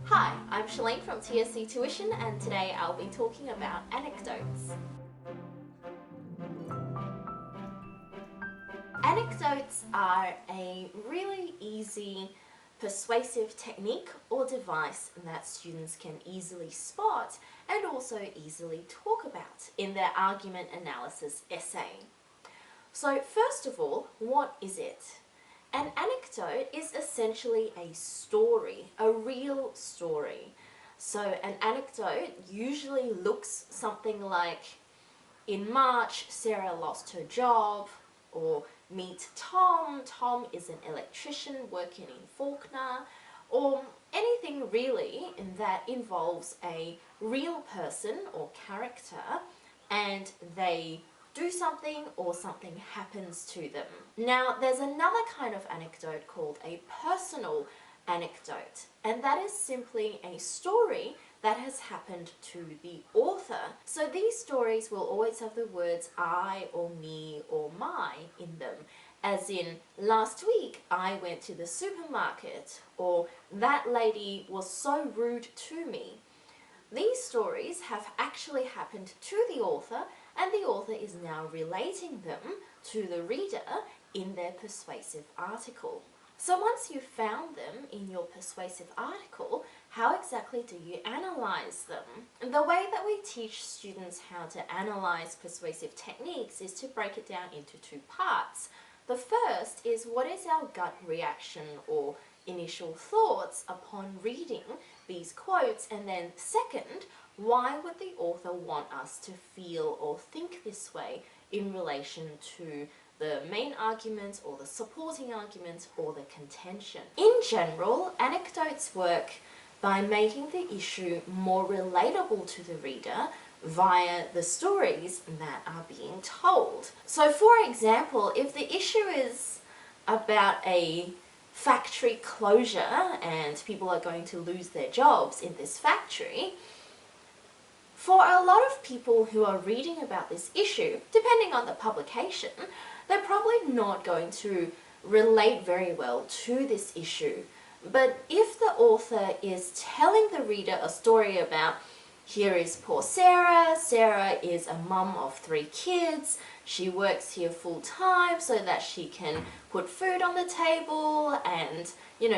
Hi, I'm Shirlaine from TSC Tuition, and today I'll be talking about anecdotes. Anecdotes are a really easy persuasive technique or device that students can easily spot and also easily talk about in their argument analysis essay. So first of all, what is it? An anecdote is essentially a story, a real story. So an anecdote usually looks something like, in March, Sarah lost her job, or meet Tom, Tom is an electrician working in Faulkner, or anything really that involves a real person or character and they do something or something happens to them. Now, there's another kind of anecdote called a personal anecdote, and that is simply a story that has happened to the author. So these stories will always have the words I or me or my in them, as in, last week I went to the supermarket, or that lady was so rude to me. These stories have actually happened to the author, and the author is now relating them to the reader in their persuasive article. So once you've found them in your persuasive article, how exactly do you analyse them? And the way that we teach students how to analyse persuasive techniques is to break it down into two parts. The first is, what is our gut reaction or initial thoughts upon reading these quotes, and then second, why would the author want us to feel or think this way in relation to the main argument or the supporting argument or the contention. In general, anecdotes work by making the issue more relatable to the reader via the stories that are being told. So for example, if the issue is about a factory closure and people are going to lose their jobs in this factory, for a lot of people who are reading about this issue, depending on the publication, they're probably not going to relate very well to this issue. But if the author is telling the reader a story about, here is poor Sarah, Sarah is a mum of 3 kids, she works here full time so that she can put food on the table and,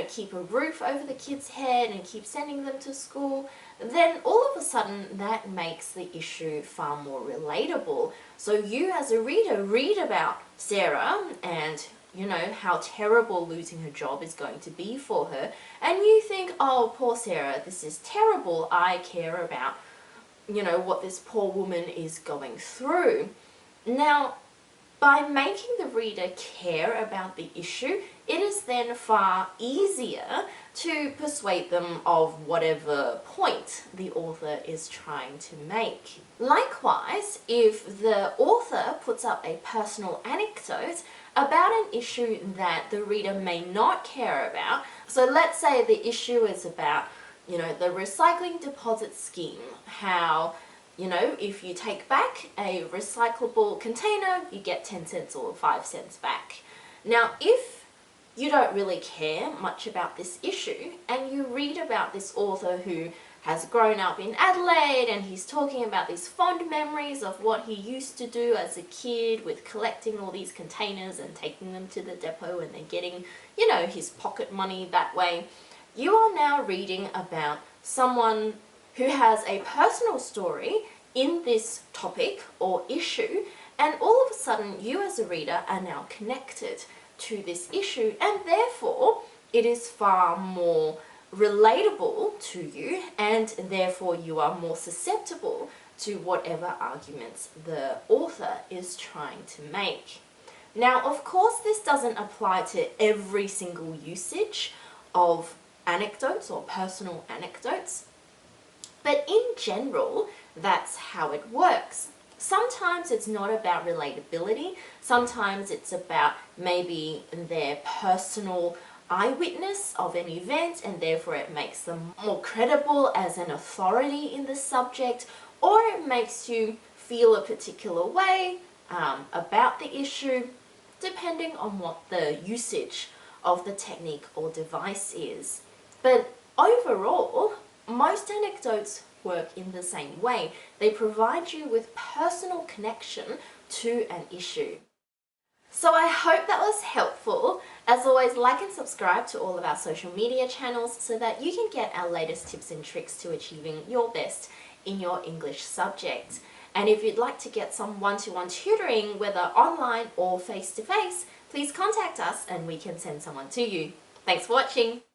keep a roof over the kids' head and keep sending them to school, then all of a sudden that makes the issue far more relatable. So you as a reader read about Sarah and how terrible losing her job is going to be for her, and you think, oh, poor Sarah, this is terrible, I care about what this poor woman is going through. Now, by making the reader care about the issue, it is then far easier to persuade them of whatever point the author is trying to make. Likewise, if the author puts up a personal anecdote about an issue that the reader may not care about, so let's say the issue is about, the recycling deposit scheme, how if you take back a recyclable container, you get 10 cents or 5 cents back. Now, if you don't really care much about this issue and you read about this author who has grown up in Adelaide and he's talking about these fond memories of what he used to do as a kid with collecting all these containers and taking them to the depot and then getting, his pocket money that way, you are now reading about someone who has a personal story in this topic or issue, and all of a sudden you as a reader are now connected to this issue, and therefore it is far more relatable to you, and therefore you are more susceptible to whatever arguments the author is trying to make. Now, of course, this doesn't apply to every single usage of anecdotes or personal anecdotes, but in general, that's how it works. Sometimes it's not about relatability, sometimes it's about maybe their personal eyewitness of an event and therefore it makes them more credible as an authority in the subject, or it makes you feel a particular way about the issue, depending on what the usage of the technique or device is. But Overall, most anecdotes work in the same way. They provide you with personal connection to an issue. So I hope that was helpful. As always, like and subscribe to all of our social media channels so that you can get our latest tips and tricks to achieving your best in your English subject. And if you'd like to get some one-to-one tutoring, whether online or face-to-face, please contact us and we can send someone to you. Thanks for watching.